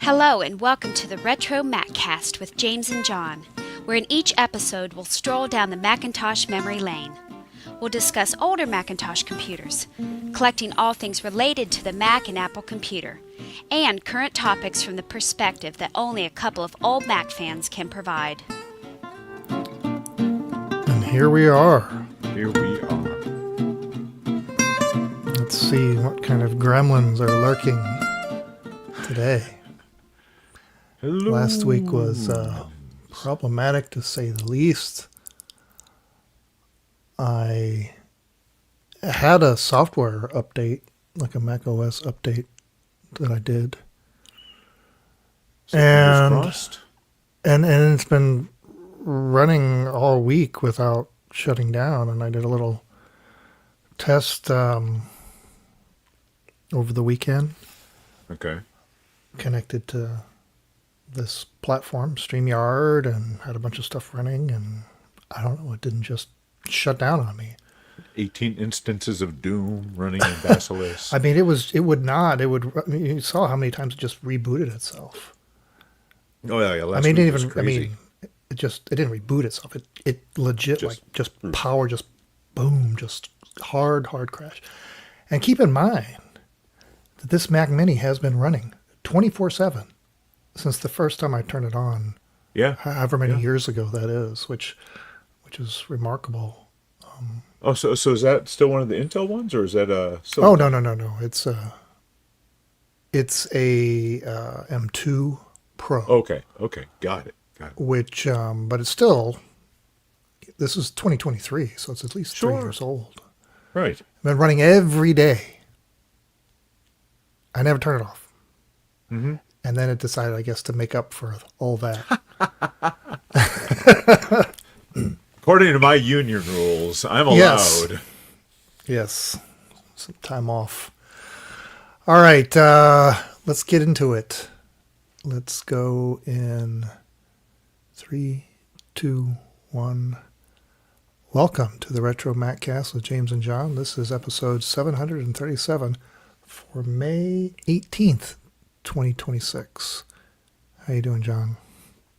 Hello and welcome to the RetroMacCast with James and John, where in each episode we'll stroll down the Macintosh memory lane. We'll discuss older Macintosh computers, collecting all things related to the Mac and Apple computer, and current topics from the perspective that only a couple of old Mac fans can provide. And here we are. Here we are. Let's see what kind of gremlins are lurking today. Hello. Last week was problematic to say the least. I had a software update, like a Mac OS update that I did. So fingers crossed. And it's been running all week without shutting down. And I did a little test over the weekend. Okay. Connected to this platform, StreamYard, and had a bunch of stuff running. And I don't know, it didn't just shut down on me. 18 instances of Doom running in Basilisk. I mean, you saw how many times it just rebooted itself. Oh yeah, last I mean, week was crazy. it didn't reboot itself. It legit just power, just boom, just hard crash. And keep in mind that this Mac Mini has been running 24/7 since the first time I turned it on. Yeah. However many years ago that is, which is remarkable. So is that still one of the Intel ones, or is that a? Oh no! It's a M2 Pro. Okay, got it. Which, but it's still. This is 2023, so it's at least 3 years old. Right. I've been running every day. I never turn it off. Mm-hmm. And then it decided, I guess, to make up for all that. According to my union rules, I'm allowed. Yes. Some time off. All right. Let's get into it. Let's go in 3, 2, 1. Welcome to the RetroMacCast with James and John. This is episode 737 for May 18th, 2026. How you doing, John?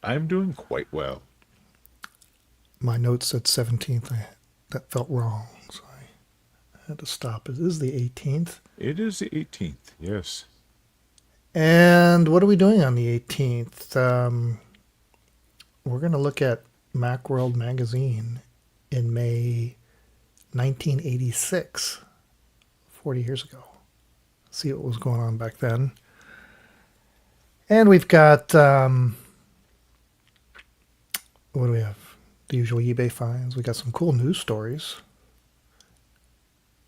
I'm doing quite well. My notes said 17th. That felt wrong, so I had to stop. It is the 18th. It is the 18th, yes. And what are we doing on the 18th? We're going to look at Macworld Magazine in May 1986, 40 years ago. See what was going on back then. And we've got, what do we have? The usual eBay finds. We got some cool news stories.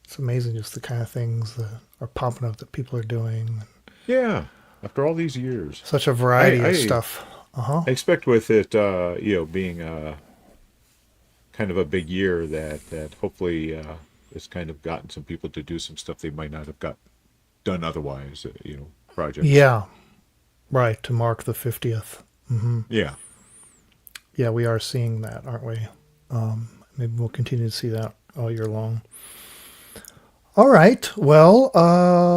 It's amazing just the kind of things that are popping up that people are doing. Yeah, after all these years. Such a variety of stuff. I expect with it, being kind of a big year that hopefully it's kind of gotten some people to do some stuff they might not have got done otherwise, projects. Yeah, right, to mark the 50th. Mm-hmm. Yeah. Yeah, we are seeing that, aren't we? Maybe we'll continue to see that all year long. All right. Well,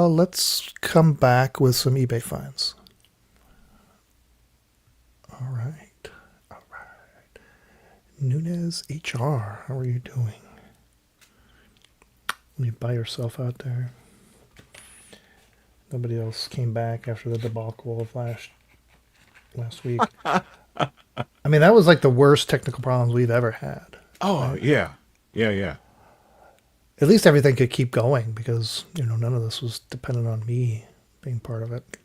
let's come back with some eBay finds. All right. Nunez HR, how are you doing? Let me buy yourself out there. Nobody else came back after the debacle of last week. I mean, that was like the worst technical problems we've ever had. Oh, right? Yeah. At least everything could keep going because, none of this was dependent on me being part of it.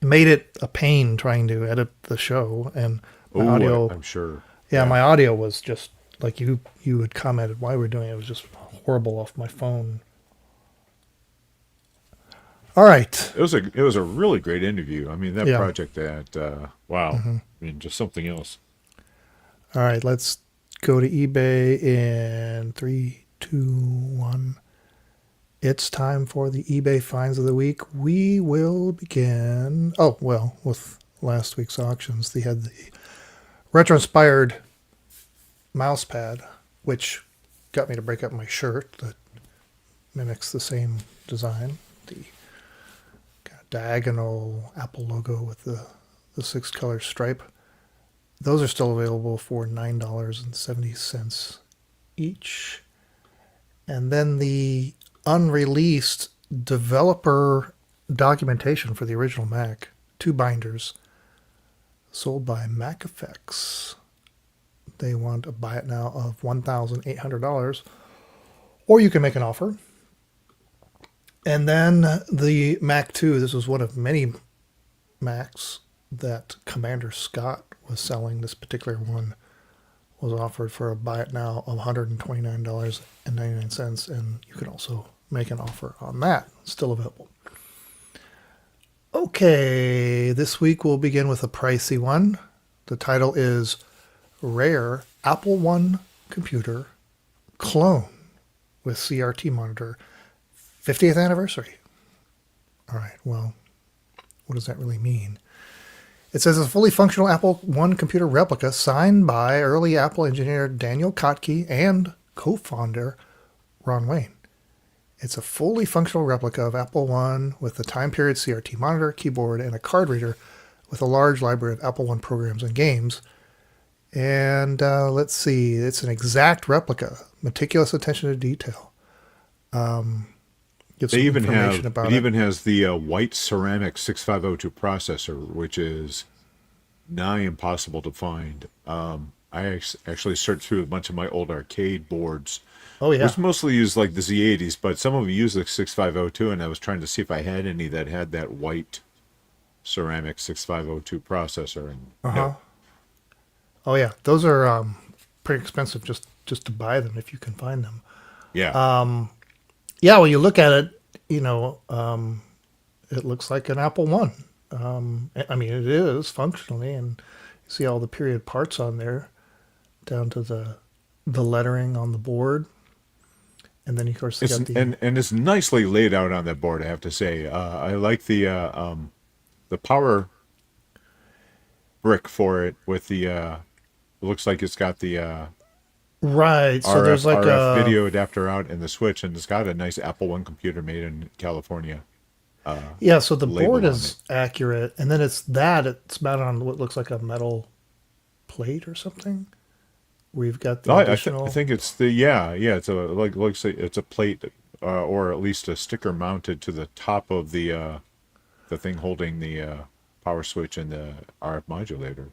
It made it a pain trying to edit the show, and my audio... I'm sure. Yeah, my audio was just, like you had commented while we were doing it, was just horrible off my phone. All right. It was a really great interview. I mean, that project wow. Mm-hmm. I mean, just something else. All right, let's go to eBay in 3, 2, 1. It's time for the eBay finds of the week. We will begin, with last week's auctions. They had the retro-inspired mouse pad, which got me to break up my shirt that mimics the same design. The diagonal Apple logo with the 6-color stripe. Those are still available for $9.70 each. And then the unreleased developer documentation for the original Mac, 2 binders, sold by Mac Effects. They want a buy it now of $1,800, or you can make an offer. And then the Mac 2, this was one of many Macs that Commander Scott was selling. This particular one was offered for a buy it now of $129.99, and you can also make an offer on that. It's still available. Okay, this week we'll begin with a pricey one. The title is Rare Apple One Computer Clone with CRT Monitor 50th Anniversary. All right, well, what does that really mean? It says it's a fully functional Apple One computer replica signed by early Apple engineer Daniel Kotke and co-founder Ron Wayne. It's a fully functional replica of Apple One with the time period CRT monitor, keyboard, and a card reader with a large library of Apple One programs and games. And let's see, it's an exact replica, meticulous attention to detail. Gives some information about it. It even has the white ceramic 6502 processor, which is nigh impossible to find. I actually searched through a bunch of my old arcade boards. Oh, yeah. Which mostly used like the Z80s, but some of them use the 6502, and I was trying to see if I had any that had that white ceramic 6502 processor. And no. Oh, yeah. Those are pretty expensive just to buy them if you can find them. Yeah. Yeah, when you look at it, it looks like an Apple One. I mean, it is functionally, and you see all the period parts on there, down to the lettering on the board, and then of course they got the and it's nicely laid out on that board. I have to say, I like the power brick for it with the. It looks like it's got the. Right, so RF, there's like RF a video adapter out and the switch, and it's got a nice Apple One computer made in California. Yeah, so the board on is accurate, and then it's mounted on what looks like a metal plate or something. We've got the additional. I think it's the it's a it's a plate, or at least a sticker mounted to the top of the thing holding the power switch and the RF modulator.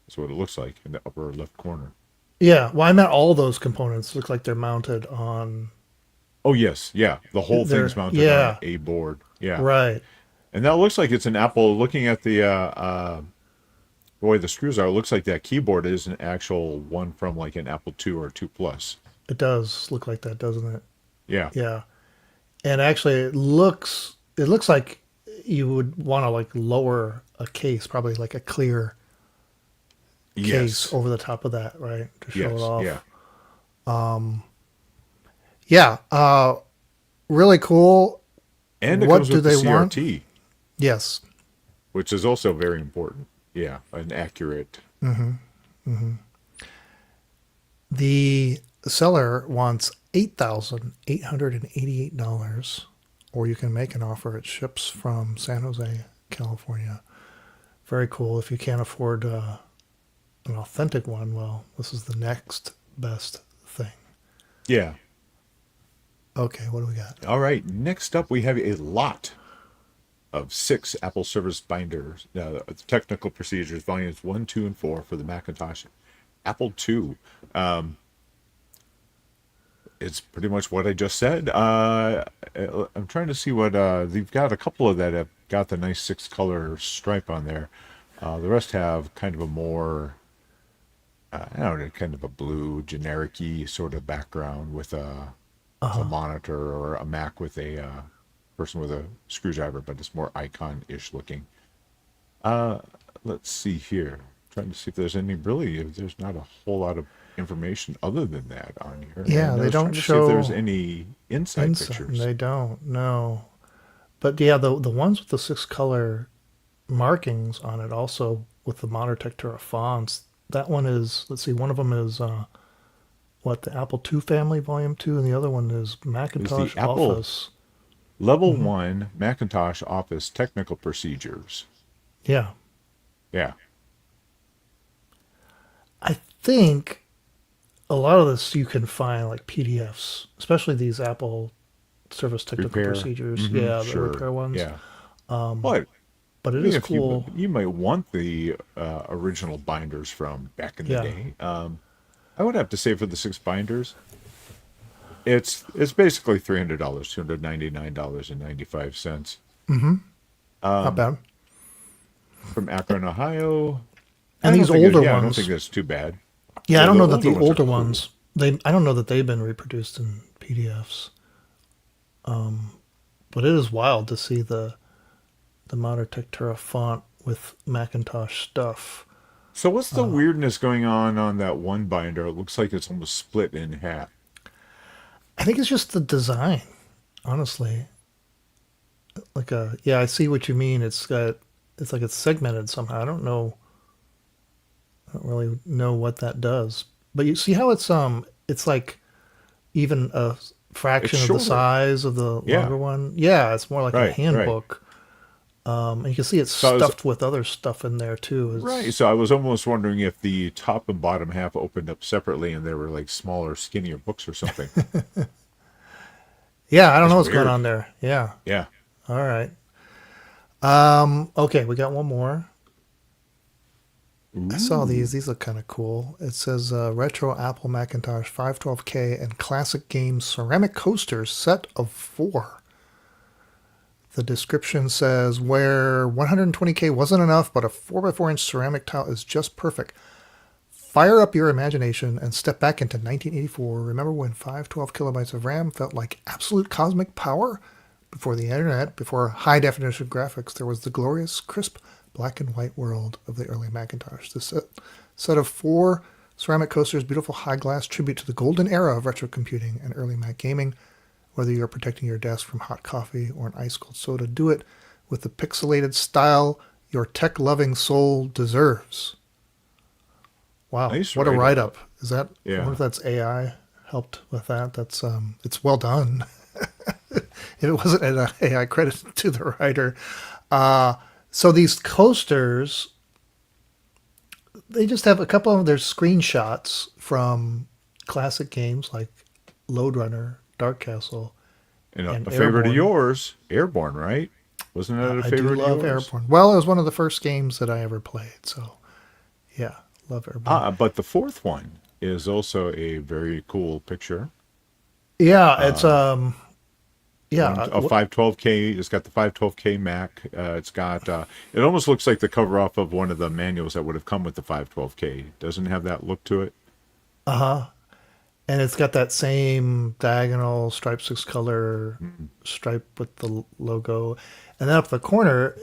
That's what it looks like in the upper left corner. Yeah, well, I meant all those components look like they're mounted on. Oh yes, yeah. The whole thing's mounted on a board. Yeah, right. And that looks like it's an Apple. Looking at the the way the screws are, it looks like that keyboard is an actual one from like an Apple II or II Plus. It does look like that, doesn't it? Yeah. Yeah, and actually, it looks like you would want to like lower a case, probably like a clear case over the top of that, right, to show it off. Really cool. And it what comes do with they the CRT, want? Yes, which is also very important. Yeah, an accurate. The seller wants $8,888, or you can make an offer. It ships from San Jose, California. Very cool. If you can't afford an authentic one, well, this is the next best thing. Yeah. Okay, what do we got? All right. Next up, we have a lot of 6 Apple Service binders, technical procedures, volumes 1, 2, and 4 for the Macintosh Apple II. It's pretty much what I just said. I'm trying to see what they've got. A couple of that have got the nice 6-color stripe on there. The rest have kind of a more, I don't know, kind of a blue, generic-y sort of background with a monitor, or a Mac with a person with a screwdriver, but it's more icon-ish looking. Let's see here. Trying to see if there's any, really, there's not a whole lot of information other than that on here. Yeah, they don't show. See if there's any inside pictures. They don't, no. But yeah, the ones with the 6-color markings on it, also with the Modern Tectura fonts, that one is, let's see, one of them is the Apple II family volume 2, and the other one is Macintosh Office. Level Hmm. 1 Macintosh Office Technical Procedures. Yeah. Yeah. I think a lot of this you can find like PDFs, especially these Apple Service Technical Repair. Procedures. Mm-hmm. Yeah, the Sure. repair ones. Yeah. Um, But but I it mean, is if you cool. you might want the original binders from back in the Yeah. day, I would have to say for the 6 binders, it's basically $300, $299.95. Hmm. Not Um, bad. from Akron, Ohio. And I don't these think, older yeah, I don't think ones, that's too bad. yeah, I Yeah, don't the know that older the ones are older cool. ones, I don't know that they've been reproduced in PDFs. Um, but it is wild to see the Modern Tectura font with Macintosh stuff. So what's the Uh, weirdness going on that one binder? It looks like it's almost split in half. I think it's just the design, honestly. Like yeah, I see what you mean. It's like it's segmented somehow. I don't really know what that does. But you see how it's like even a It's fraction of the shorter. size of the Yeah, longer one. Yeah, it's more like a right, right. handbook. And you can see it's So I was stuffed with other stuff in there too. right. It's So I was almost wondering if the top and bottom half opened up separately and there were like smaller, skinnier books or something. yeah, I don't know That's what's going weird. on there. Yeah. Yeah. All right. Okay, we got one more. I saw these. Ooh. These look kind of cool. It says retro Apple Macintosh 512K and classic games ceramic coasters set of 4. The description says where 120K wasn't enough, but a 4x4-inch ceramic tile is just perfect. Fire up your imagination and step back into 1984. Remember when 512 kilobytes of RAM felt like absolute cosmic power? Before the internet, before high definition graphics, there was the glorious, crisp, black and white world of the early Macintosh. This set of 4 ceramic coasters, beautiful high glass tribute to the golden era of retro computing and early Mac gaming. Whether you're protecting your desk from hot coffee or an ice cold soda, do it with the pixelated style your tech loving soul deserves. Wow, Nice what a write write up. up! Is that? I wonder Yeah. if that's AI helped with that. That's it's well done. If it wasn't an AI, credit to the writer. Uh, so these coasters, they just have a couple of their screenshots from classic games like Lode Runner, Dark Castle, And and a favorite of Airborne. yours, Airborne, right? Wasn't that a I do favorite of love yours? Airborne. Well, it was one of the first games that I ever played, so yeah, love Airborne. But the fourth one is also a very cool picture. Yeah, it's Uh, one yeah, a 512K. It's got the 512K Mac. It's got. It almost looks like the cover off of one of the manuals that would have come with the 512K. Doesn't have that look to it. uh huh, and it's got that same diagonal stripe 6 color Mm. stripe with the logo, and then up the corner,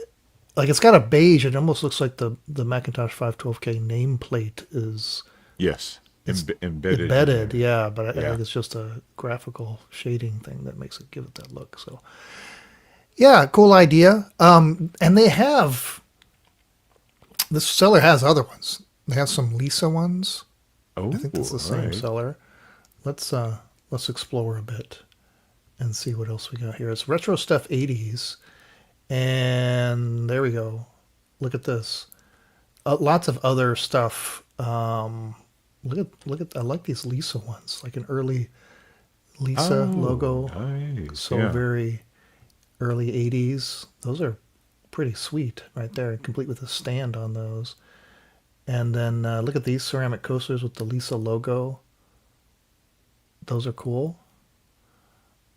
like it's got a beige. It almost looks like the Macintosh 512K nameplate is Yes, it's embedded in embedded. there. Yeah, but I Yeah. think it's just a graphical shading thing that makes it give it that look. So yeah, cool idea. And they have this seller has other ones. They have some Lisa ones. I Oh, think that's the all same right. seller. Let's let's explore a bit and see what else we got here. It's retro stuff 80s, and there we go. Look at this. Lots of other stuff. Look at I like these Lisa ones, like an early Lisa Oh, logo. nice. So Yeah. very early 80s. Those are pretty sweet right there, complete with a stand on those. And then look at these ceramic coasters with the Lisa logo. Those are cool.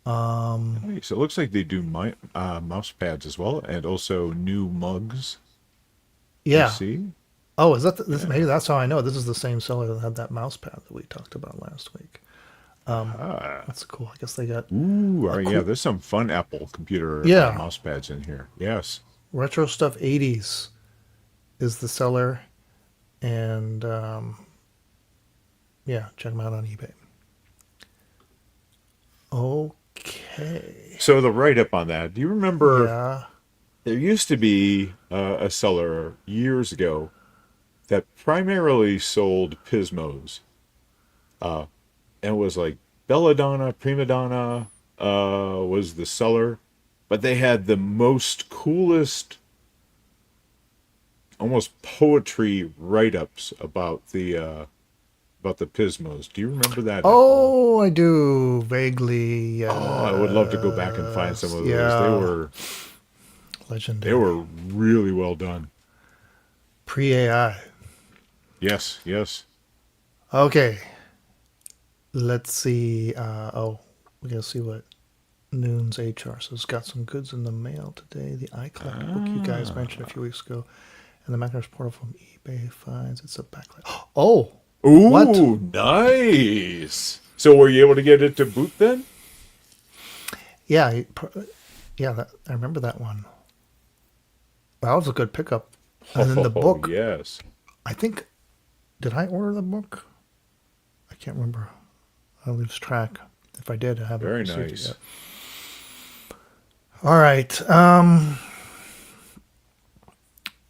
Um, Nice. It looks like they do mouse pads as well, and also new mugs. You yeah. see? Oh, is that this? Maybe Yeah. that's how I know this is the same seller that had that mouse pad that we talked about last week. Ah. That's cool. I guess they got Ooh, all a right, yeah, cool. there's some fun Apple computer Yeah, mouse pads in here. Yes. retro stuff 80s is the seller, and yeah, check them out on eBay. Okay. So the write up on that, do you remember Yeah. there used to be a seller years ago that primarily sold Pismos, uh, and was like Belladonna, Prima Donna was the seller, but they had the most coolest, almost poetry write-ups about the Pismos. Do you remember that at all? Oh, I do vaguely. Oh, I would love to go back and find some of those. Yeah, They legendary. were really well done. Pre-AI. Yes, yes. Okay, let's see. We gotta see what Noon's HR says. Got some goods in the mail today. The iCloud book you guys mentioned a few weeks ago, and the Macintosh portal from eBay finds it's a backlight. Oh, what? Ooh, nice. So were you able to get it to boot then? Yeah, I remember that one. That was a good pickup. And then the Oh, book. yes. I think. Did I order the book? I can't remember. I lose track. If I did, I haven't Very received nice. it yet. All right.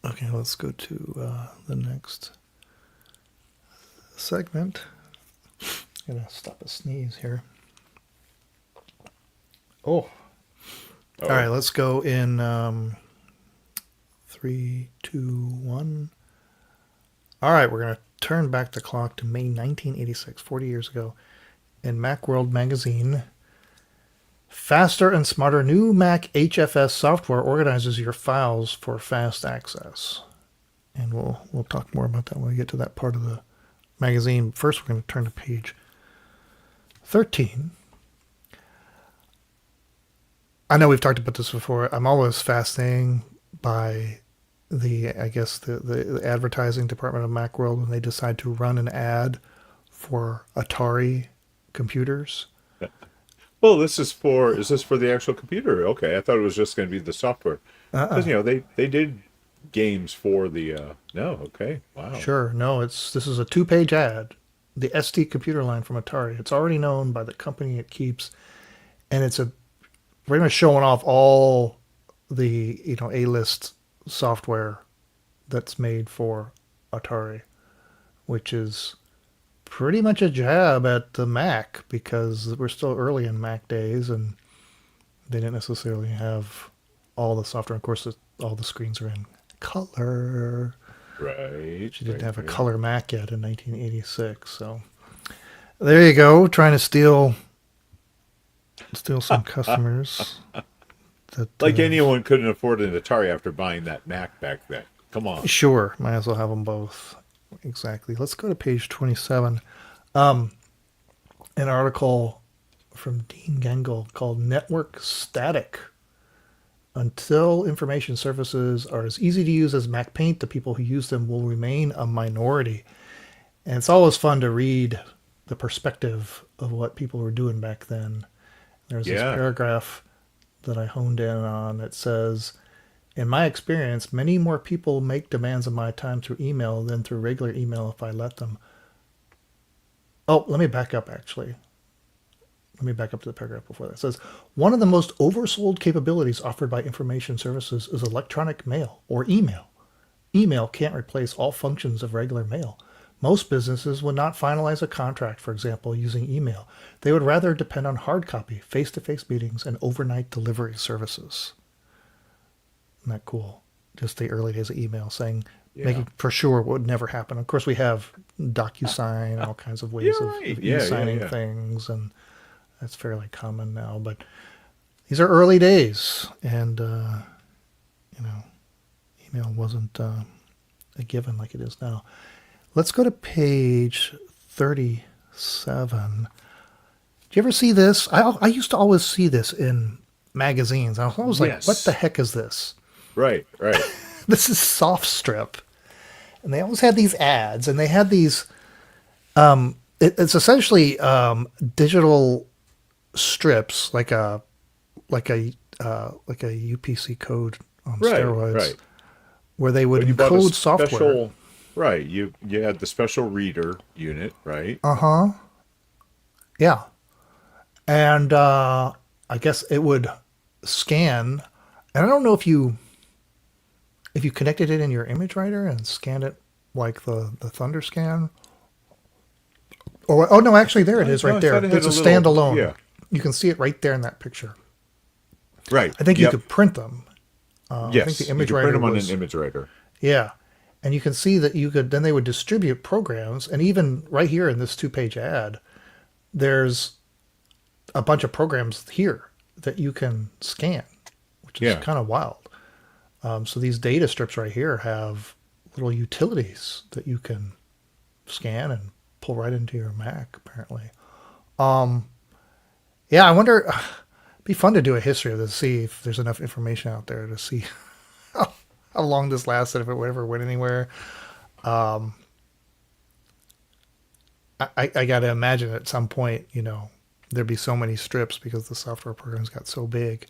Okay, let's go to the next segment. I'm gonna stop a sneeze here. Oh. Oh, All right, let's go in 3, 2, 1. All right, we're gonna turn back the clock to May 1986, 40 years ago, in Macworld magazine. Faster and smarter new Mac HFS software organizes your files for fast access. And we'll talk more about that when we get to that part of the magazine. First, we're going to turn to page 13. I know we've talked about this before. I'm always fascinated by the advertising department of Macworld when they decide to run an ad for Atari computers. well, is this for the actual computer? Okay, I thought it was just going to be the software. Because, they did games for the, no, okay, wow. Sure. No, this is a 2-page ad. The ST computer line from Atari. It's already known by the company it keeps, and it's pretty much showing off all the A-list software that's made for Atari, which is pretty much a jab at the Mac because we're still early in Mac days and they didn't necessarily have all the software. Of course, all the screens are in color. Right. She didn't have a right. color Mac yet in 1986. So there you go, trying to steal some customers. That, Like anyone couldn't afford an Atari after buying that Mac back then. Come on. Sure, might as well have them both. Exactly. Let's go to page 27. An article from Dean Gengel called Network Static. Until information services are as easy to use as Mac Paint, the people who use them will remain a minority. And it's always fun to read the perspective of what people were doing back then. There's this Yeah. paragraph that I honed in on. It says, in my experience, many more people make demands of my time through email than through regular email if I let them. Oh, let me back up, actually. Let me back up to the paragraph before that. It says, one of the most oversold capabilities offered by information services is electronic mail or email. Email can't replace all functions of regular mail. Most businesses would not finalize a contract, for example, using email. They would rather depend on hard copy, face-to-face meetings, and overnight delivery services. Isn't that cool? Just the early days of email saying, making for sure what would never happen. Of course, we have DocuSign, all kinds of ways of e-signing things, and that's fairly common now. But these are early days, and, email wasn't a given like it is now. Let's go to page 37. Do you ever see this? I used to always see this in magazines. I was always like, what the heck is this? Right. This is SoftStrip. And they always had these ads, and they had these, it's essentially digital strips, like a UPC code on steroids, Right. where they would You bought a encode software. special, right. You had the special reader unit, right? Yeah. And I guess it would scan. And I don't know if you connected it in your image writer and scanned it like the Thunder scan. Or, no, actually, there it is right there. It's a standalone. Yeah. You can see it right there in that picture. Right. I think you Yep. could print them. I think the Yes. You image can writer print them on was, an image writer. yeah. And you can see that you could, then they would distribute programs. And even right here in this 2-page ad, there's a bunch of programs here that you can scan, which is Yeah. kind of wild. So these data strips right here have little utilities that you can scan and pull right into your Mac, apparently. Yeah, I wonder, it'd be fun to do a history of this, see if there's enough information out there to see how long this lasted, if it ever went anywhere. I got to imagine at some point, there'd be so many strips because the software programs got so big.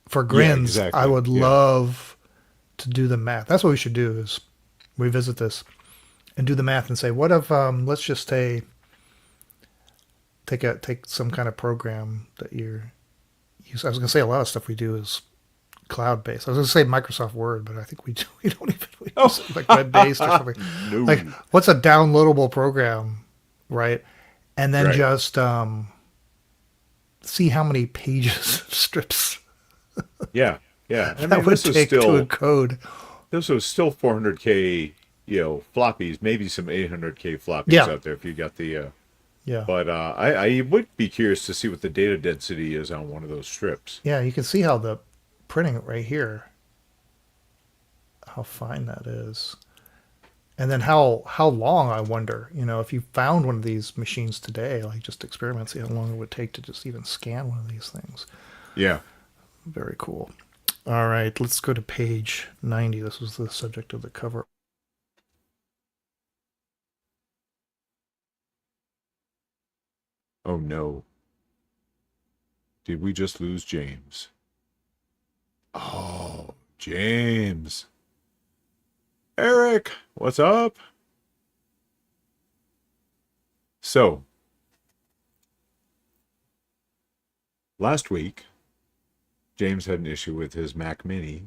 For grins, exactly. I would Yeah. love to do the math. That's what we should do is revisit this and do the math and say, what if, let's just say, take some kind of program that you're use. I was going to say a lot of stuff we do is cloud based. I was going to say Microsoft Word, but I think we don't even use it, like web based or something. No. Like, what's a downloadable program, right? And then Right. just see how many pages of strips Yeah. Yeah. I that mean, would this was take to still encode. 400K, floppies, maybe some 800K floppies Yeah. out there if you got the. Yeah, But I would be curious to see what the data density is on one of those strips. yeah. You can see how the printing right here, how fine that is. And then how long, I wonder, if you found one of these machines today, like just experiment, see how long it would take to just even scan one of these things. Yeah. Very cool. All right, let's go to page 90. This was the subject of the cover. Oh no. Did we just lose James? Oh, James. Eric, what's up? So, last week, James had an issue with his Mac Mini.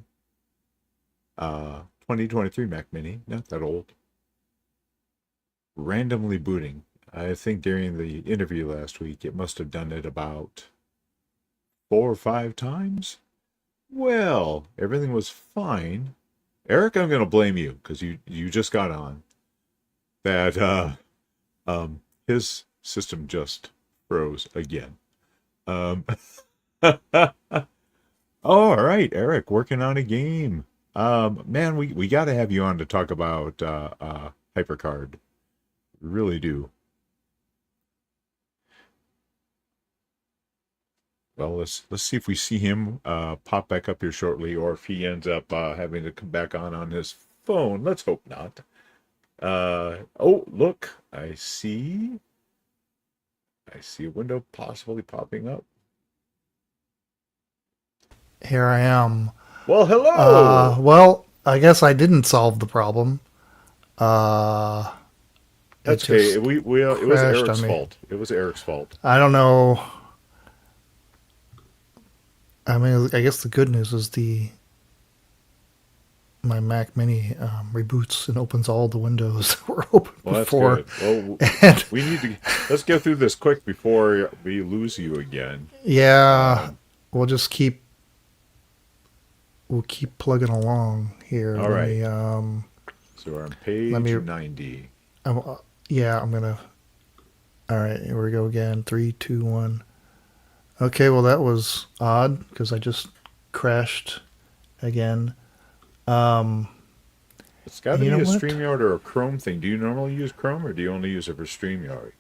2023 Mac Mini, not that old. Randomly booting. I think during the interview last week, it must have done it about 4 or 5 times. Well, everything was fine. Eric, I'm going to blame you because you just got on. That his system just froze again. All right, Eric, working on a game. Man, we got to have you on to talk about HyperCard. We really do. Well, let's see if we see him pop back up here shortly, or if he ends up having to come back on his phone. Let's hope not. Oh, look, I see a window possibly popping up. Here I am. Well, hello. Well, I guess I didn't solve the problem. It That's okay. just It was crashed Eric's on me. fault. It was Eric's fault. I don't know. I mean, I guess the good news is my Mac Mini reboots and opens all the windows that were open Well, that's before. good. Well, And we need to let's go through this quick before we lose you again. yeah, we'll keep plugging along here. All right. Me, So we're on page let me- 90. yeah, I'm gonna. All right, here we go again. 3, 2, 1. Okay, well that was odd because I just crashed again. It's got to be You know a what? StreamYard or a Chrome thing. Do you normally use Chrome or do you only use it for StreamYard?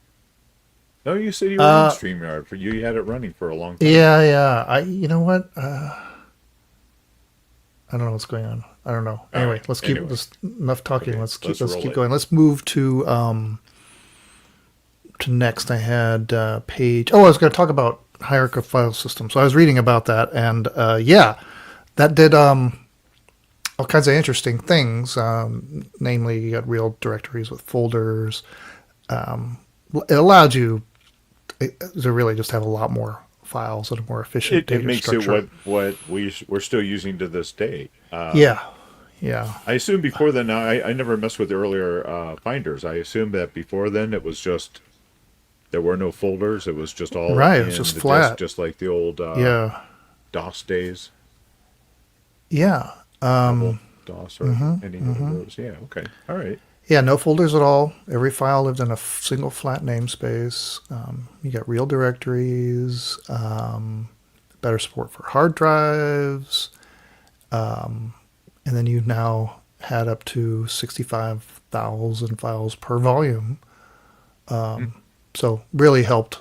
No, you said you were in StreamYard. You had it running for a long time. Yeah. You know what? I don't know what's going on. I don't know. Anyway, right. let's keep Anyway. this enough talking. Okay, Let's let's keep roll it. going. Let's move to next. I had page. Oh, I was going to talk about hierarchical file system. So I was reading about that, and yeah, that did all kinds of interesting things. Namely, you got real directories with folders. It allowed you to really just have a lot more files and a more efficient It data makes structure. it what we're still using to this day. Yeah. I assume before then, I never messed with the earlier binders. I assume that before then it was just, there were no folders. It was just all Right, it in was just the flat. disk, just like the old Yeah. DOS days, Yeah. double DOS or any of those. Yeah. Okay. All right. Yeah, no folders at all. Every file lived in a single flat namespace. You got real directories, better support for hard drives, and then you now had up to 65,000 files per volume. So really helped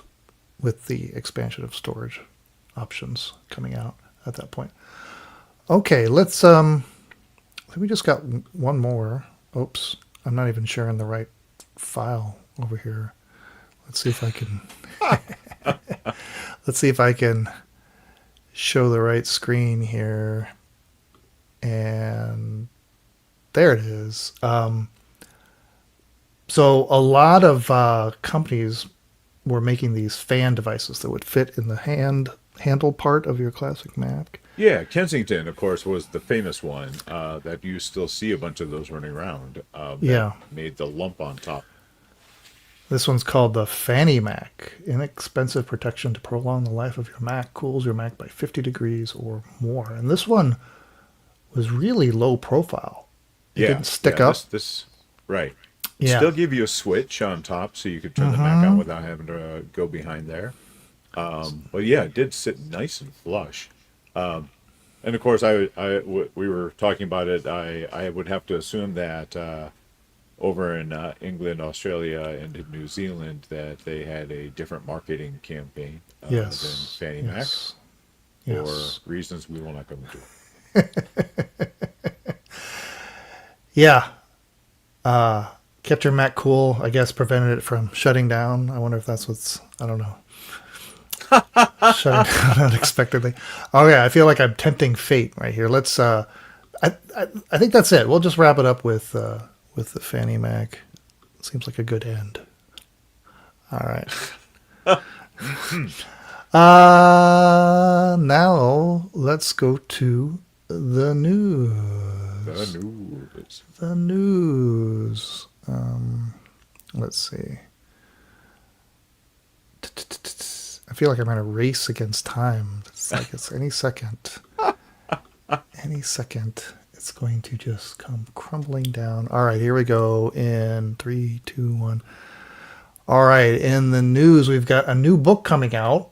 with the expansion of storage options coming out at that point. Okay, let's we just got one more. Oops, I'm not even sharing the right file over here. Let's see if I can let's see if I can show the right screen here. And there it is. So a lot of companies were making these fan devices that would fit in the handle part of your classic Mac. Yeah, Kensington, of course, was the famous one that you still see a bunch of those running around. Yeah. Made the lump on top. This one's called the Fanny Mac. Inexpensive protection to prolong the life of your Mac. Cools your Mac by 50 degrees or more. And this one was really low profile. It didn't stick up. This right. Yeah. Still give you a switch on top so you could turn the Mac on without having to go behind there. But yeah, it did sit nice and flush. And of course, we were talking about it. I would have to assume that over in England, Australia, and in New Zealand, that they had a different marketing campaign than Fanny Mac, for reasons we will not go into. Yeah. Kept your Mac cool, I guess, prevented it from shutting down. I wonder if that's I don't know. Shutting down unexpectedly. Oh yeah, I feel like I'm tempting fate right here. Let's I think that's it. We'll just wrap it up with the Fanny Mac. Seems like a good end. All right. Now let's go to the news. The news. Let's see. I feel like I'm in a race against time. It's like it's any second. Any second, it's going to just come crumbling down. All right, here we go in 3, 2, 1. All right, in the news, we've got a new book coming out.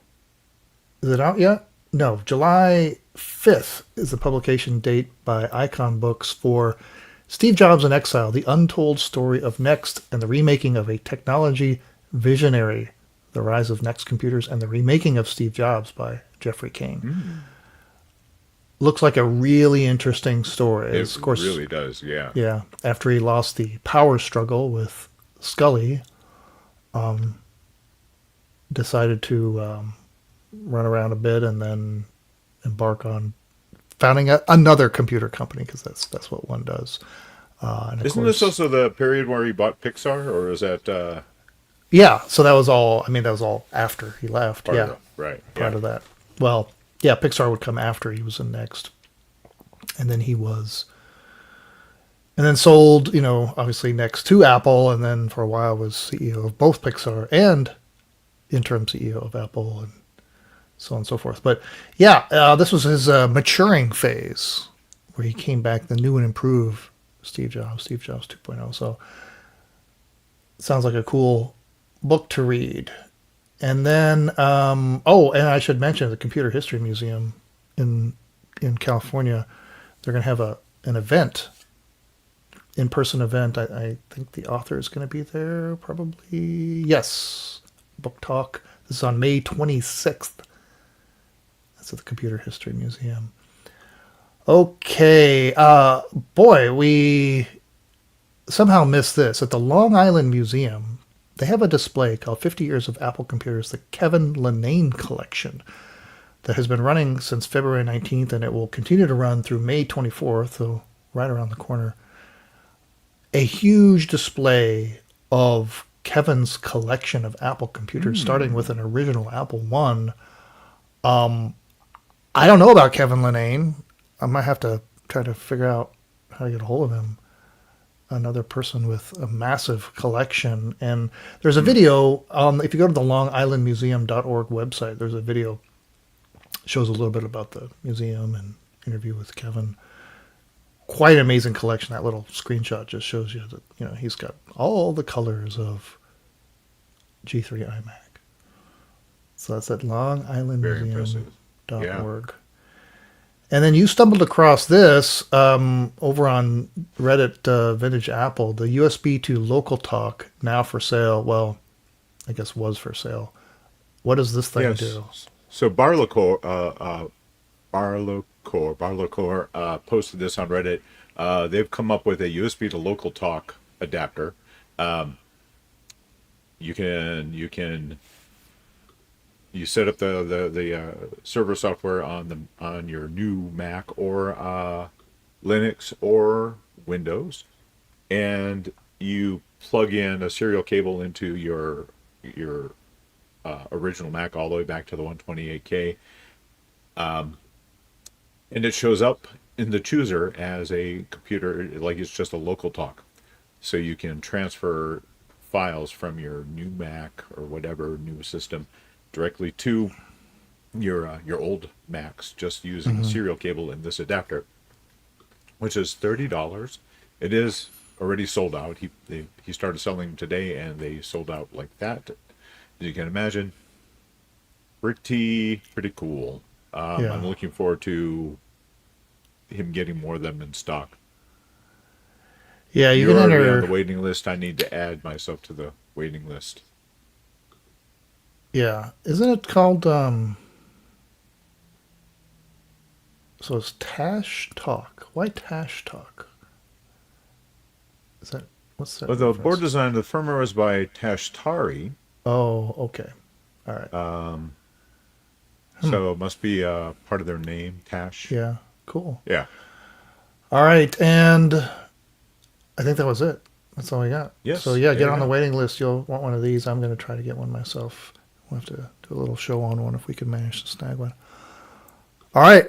Is it out yet? No, July 5th is the publication date by Icon Books for Steve Jobs in Exile, The Untold Story of Next and the Remaking of a Technology Visionary, The Rise of Next Computers and the Remaking of Steve Jobs by Jeffrey Kane. Looks like a really interesting story. It of course, really does, yeah. Yeah, after he lost the power struggle with Scully, decided to run around a bit and then embark on founding another computer company, because that's what one does. And Isn't this also the period where he bought Pixar, or is that? Yeah, so that was all. I mean, that was all after he left. Right. Part of that. Well, yeah, Pixar would come after he was in Next, and then and then sold. Obviously Next to Apple, and then for a while was CEO of both Pixar and interim CEO of Apple, and so on and so forth. But yeah, this was his maturing phase, where he came back, the new and improved Steve Jobs 2.0. So it sounds like a cool book to read. And then, and I should mention the Computer History Museum in California, they're going to have an event, in-person event. I think the author is going to be there, probably. Yes, book talk. This is on May 26th. That's at the Computer History Museum. Okay, boy, we somehow missed this. At the Long Island Museum, they have a display called 50 Years of Apple Computers, the Kevin Linnane Collection, that has been running since February 19th, and it will continue to run through May 24th, so right around the corner. A huge display of Kevin's collection of Apple computers, starting with an original Apple I. I don't know about Kevin Linnane. I might have to try to figure out how to get a hold of him. Another person with a massive collection. And there's a video, if you go to the longislandmuseum.org website, there's a video shows a little bit about the museum and interview with Kevin. Quite an amazing collection. That little screenshot just shows you that, you know, he's got all the colors of G3 iMac. So that's at Very impressive. longislandmuseum.org. And then you stumbled across this over on Reddit Vintage Apple, the USB to Local Talk, now for sale. Well, I guess was for sale. What does this thing do? So Barlocore posted this on Reddit. They've come up with a USB to local talk adapter. You set up the server software on your new Mac or Linux or Windows, and you plug in a serial cable into your original Mac all the way back to the 128K. And it shows up in the chooser as a computer, like it's just a local talk. So you can transfer files from your new Mac or whatever new system directly to your old Macs, just using a serial cable in this adapter, which is $30. It is already sold out. He started selling them today, and they sold out like that. As you can imagine, pretty cool. I'm looking forward to him getting more of them in stock. Yeah, you You're can already enter on the waiting list. I need to add myself to the waiting list. Yeah, isn't it called? So it's Tash Talk. Why Tash Talk? Is that what's that? Well, the reference? board design of the firmware was by Tashtari, Oh, okay. All right. so it must be part of their name, Tash. Yeah, cool. Yeah. All right, and I think that was it. That's all we got. Yes, So yeah, there get you on the go. waiting list. You'll want one of these. I'm going to try to get one myself. We'll have to do a little show on one if we can manage to snag one. All right.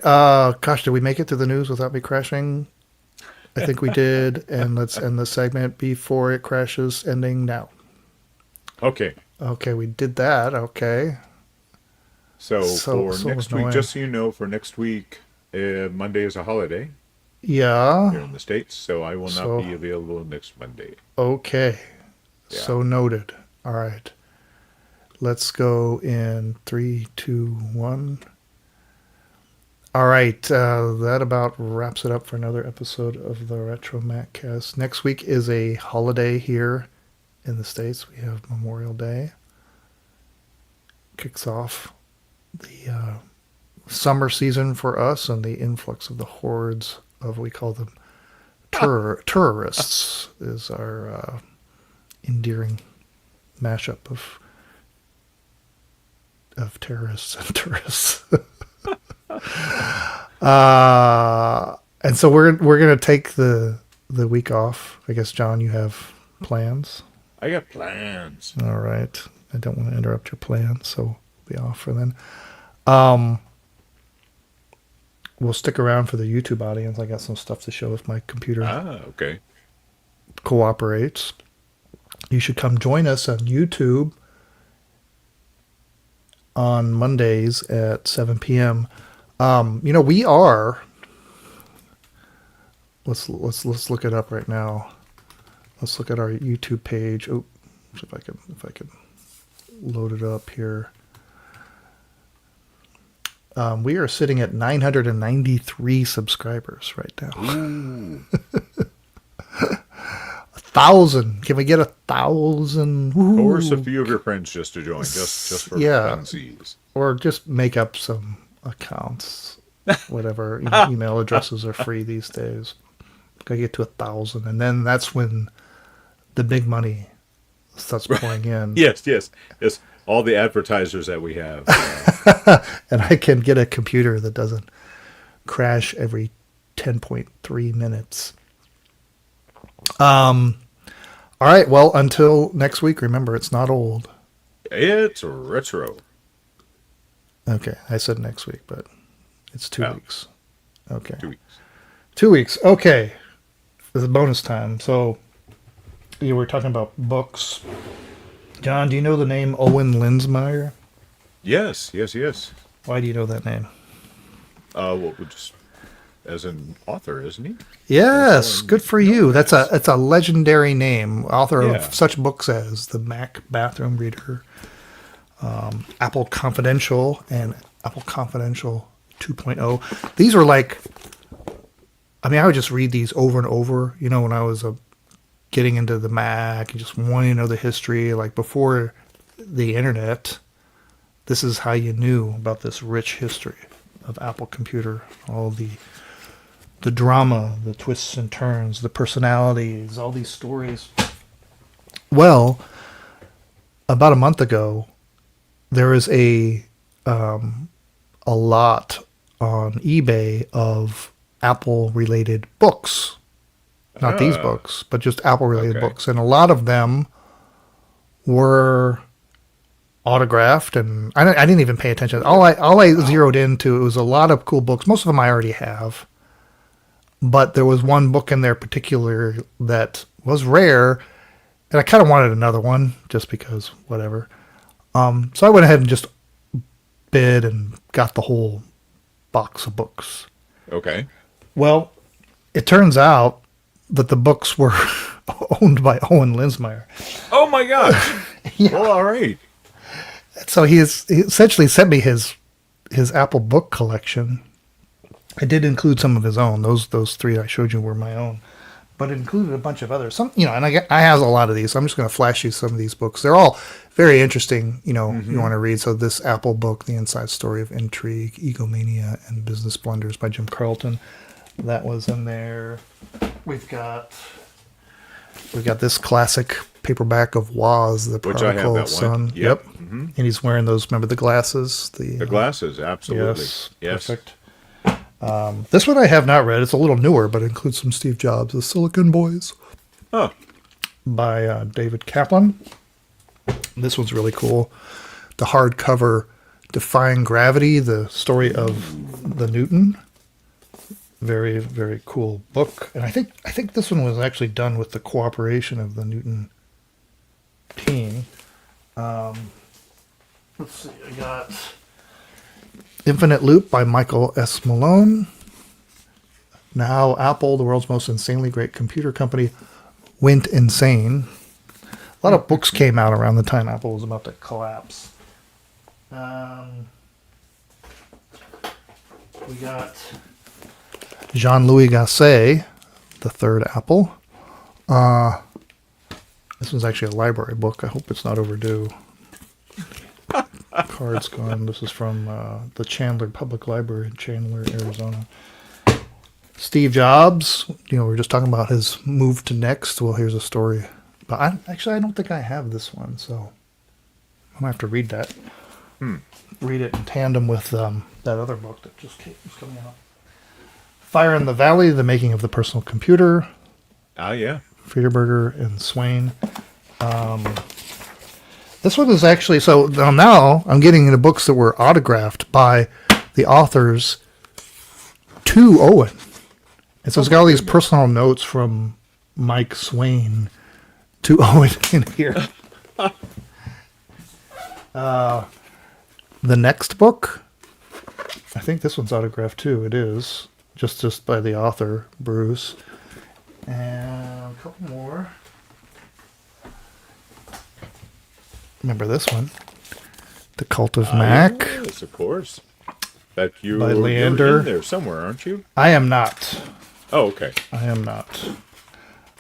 Gosh, did we make it to the news without me crashing? I think we did. And let's end the segment before it crashes, ending now. Okay. Okay, we did that. Okay. So for so next annoying. week, just so you know, for next week, Monday is a holiday Yeah. here in the States, so I will So- not be available next Monday. Okay. Yeah. So noted. All right. Let's go in 3, 2, 1. All right. That about wraps it up for another episode of the RetroMacCast. Next week is a holiday here in the States. We have Memorial Day. Kicks off the summer season for us and the influx of the hordes of, we call them tourists, is our endearing mashup of terrorists and tourists. And so we're gonna take the week off. I guess, John, you have plans. I got plans. All right. I don't want to interrupt your plans, so we'll be off for then. We'll stick around for the YouTube audience. I got some stuff to show if my computer Okay. cooperates. You should come join us on YouTube on Mondays at 7 p.m. We are. Let's look it up right now. Let's look at our YouTube page. Oh, see if I can load it up here. We are sitting at 993 subscribers right now. Ooh. 1,000. Can we get 1,000? Force a few of your friends just to join, just for funsies. Or just make up some accounts. Whatever. Email addresses are free these days. Gotta get to 1,000. And then that's when the big money starts pouring in. Yes. All the advertisers that we have. And I can get a computer that doesn't crash every 10.3 minutes. All right. Well, until next week, remember, it's not old. It's retro. Okay. I said next week, but it's 2 Oh. weeks. Okay. 2 weeks. 2 weeks. Okay. This is bonus time. So you were talking about books. John, do you know the name Owen Linsmeyer? Yes. Why do you know that name? Well, just as an author, isn't he? Yes, good for you. That's a legendary name. Author Yeah. of such books as The Mac Bathroom Reader, Apple Confidential, and Apple Confidential 2.0. These were like, I mean, I would just read these over and over. You know, when I was getting into the Mac and just wanting to know the history, like before the internet, this is how you knew about this rich history of Apple Computer, all the drama, the twists and turns, the personalities, all these stories. Well, about a month ago, there is a lot on eBay of Apple-related books. Not these books, but just Apple-related books. And a lot of them were autographed, and I didn't even pay attention. All I zeroed into, it was a lot of cool books. Most of them I already have. But there was one book in there particular that was rare, and I kind of wanted another one just because, whatever. So I went ahead and just bid and got the whole box of books. Okay. Well, it turns out that the books were owned by Owen Linsmeyer. Oh my gosh. Yeah. Well, all right. So he essentially sent me his Apple book collection. I did include some of his own. Those three I showed you were my own, but it included a bunch of others. Some, and I have a lot of these. So I'm just going to flash you some of these books. They're all very interesting. You want to read. So this Apple book, The Inside Story of Intrigue, Egomania, and Business Blunders by Jim Carlton, that was in there. We've got this classic paperback of Woz, the Which I have Prodigal that one. Son. Yep. And he's wearing those. Remember the glasses? The glasses, absolutely. Yes. Perfect. This one I have not read. It's a little newer, but it includes some Steve Jobs, The Silicon Boys, by David Kaplan. This one's really cool. The hardcover Defying Gravity, the story of the Newton. Very, very cool book. And I think this one was actually done with the cooperation of the Newton team. Let's see, I got Infinite Loop by Michael S. Malone. Now Apple, the world's most insanely great computer company, went insane. A lot of books came out around the time Apple was about to collapse. We got Jean-Louis Gasset, The Third Apple. This one's actually a library book. I hope it's not overdue. Card's gone. This is from the Chandler Public Library in Chandler, Arizona. Steve Jobs, we were just talking about his move to Next. Well, here's a story. But I don't think I have this one, so I'm going to have to read that. Read it in tandem with that other book that just was coming out. Fire in the Valley, The Making of the Personal Computer. Yeah. Friederberger and Swain. This one is actually, so now I'm getting into books that were autographed by the authors to Owen. And so it's got all these personal notes from Mike Swain to Owen in here. The next book, I think this one's autographed too. It is. Just by the author, Bruce. And a couple more. Remember this one? The Cult of Mac. Yes, of course. That you're Leander. in there somewhere, aren't you? I am not. Oh, okay. I am not.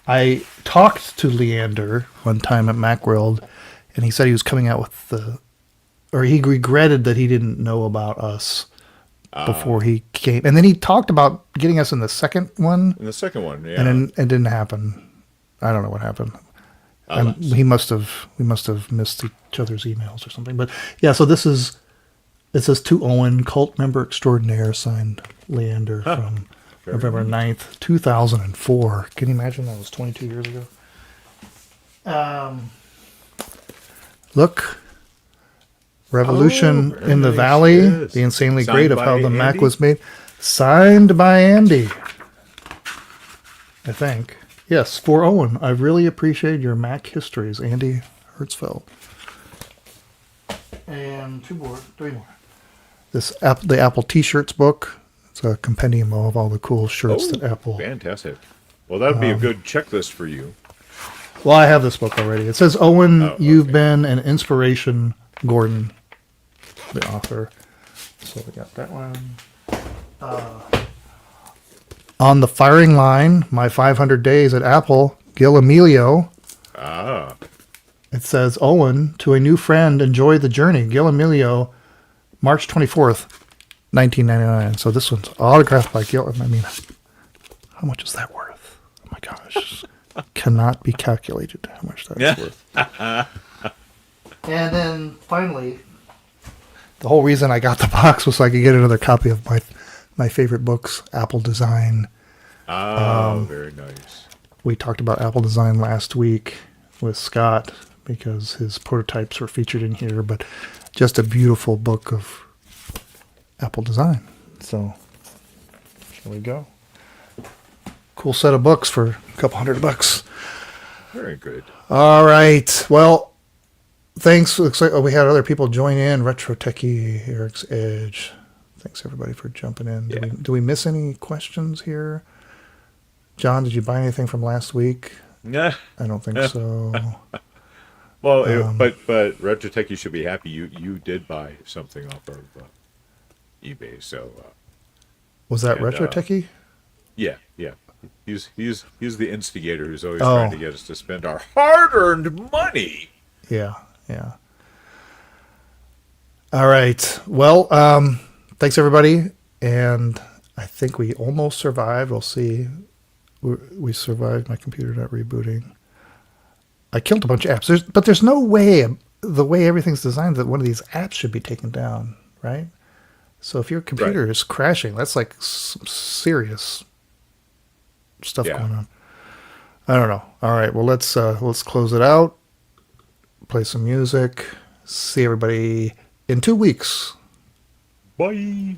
I talked to Leander one time at Macworld, and he said he was coming out with or he regretted that he didn't know about us before he came. And then he talked about getting us in the second one. In the second one, yeah. And then it didn't happen. I don't know what happened. We must have missed each other's emails or something. But yeah, so it says to Owen, cult member extraordinaire, signed Leander from November 9th, 2004. Can you imagine that was 22 years ago? Look, Revolution in the Valley, yes. The Insanely Signed Great of by How the Mac Andy? Was Made. Signed by Andy, I think. Yes, for Owen. I really appreciate your Mac histories, Andy Hertzfeld. And three more. The Apple T-shirts book. It's a compendium of all the cool shirts that Apple. Fantastic. Well, that would be a good checklist for you. Well, I have this book already. It says, Owen, you've been an inspiration, Gordon, the author. So we got that one. On the firing line, my 500 days at Apple, Gil Emilio. Ah. It says, Owen, to a new friend, enjoy the journey. Gil Emilio, March 24th, 1999. So this one's autographed by Gil. I mean, how much is that worth? Oh my gosh. Cannot be calculated how much that is worth. And then finally, the whole reason I got the box was so I could get another copy of my favorite books, Apple Design. Oh, very nice. We talked about Apple Design last week with Scott because his prototypes were featured in here, but just a beautiful book of Apple Design. So, here we go. Cool set of books for a couple $100. Very good. All right. Well, thanks. Looks like we had other people join in. Retro Techie, Eric's Edge. Thanks everybody for jumping in. Yeah. Do we miss any questions here? John, did you buy anything from last week? Yeah. I don't think so. Well, but Retro Tech, you should be happy. You did buy something off of eBay. So Was that Retro Techie? yeah. He's the instigator who's always trying to get us to spend our hard-earned money. Yeah. All right. Well, thanks everybody, and I think we almost survived. We'll see. We survived my computer not rebooting. I killed a bunch of apps, but there's no way, the way everything's designed, that one of these apps should be taken down, right? So if your computer is crashing, that's like some serious stuff going on. I don't know. All right, well let's close it out. Play some music. See everybody in 2 weeks. Bye.